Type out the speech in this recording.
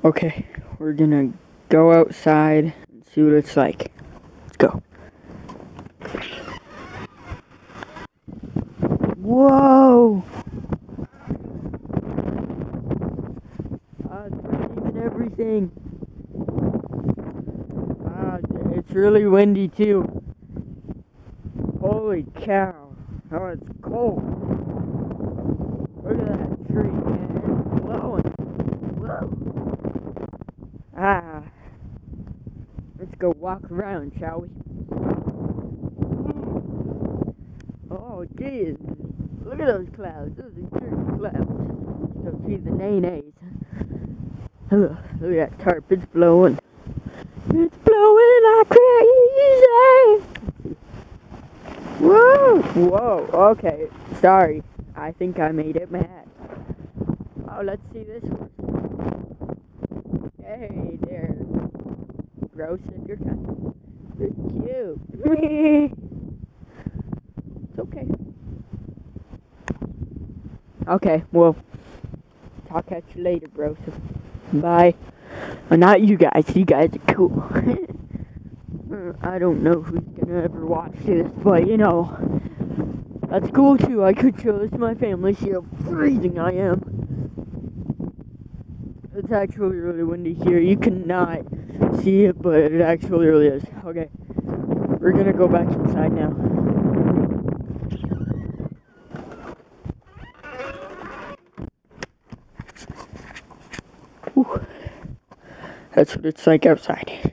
Okay, we're gonna go outside and see what it's like. Let's go. Whoa! It's raining and everything. It's really windy too. Holy cow. Oh, it's cold. Look at that tree, man. It's blowing. Whoa. Let's go walk around, shall we? Oh, geez. Look at those clouds. Those are good clouds. Let's go see the nays. Look at that tarp. It's blowing. It's blowing like crazy. Whoa! Whoa, okay. Sorry. I think I made it mad. Oh, let's see this one. Hey there. Gross if you're kind. You're cute. It's okay. Okay, well, I'll catch you later, bro. So, bye. Well, not you guys. You guys are cool. I don't know who's gonna ever watch this, but you know, that's cool too. I could show this to my family, see how freezing I am. It's actually really windy here. You cannot see it, but it actually really is. Okay, we're gonna go back inside now. Whew. That's what it's like outside.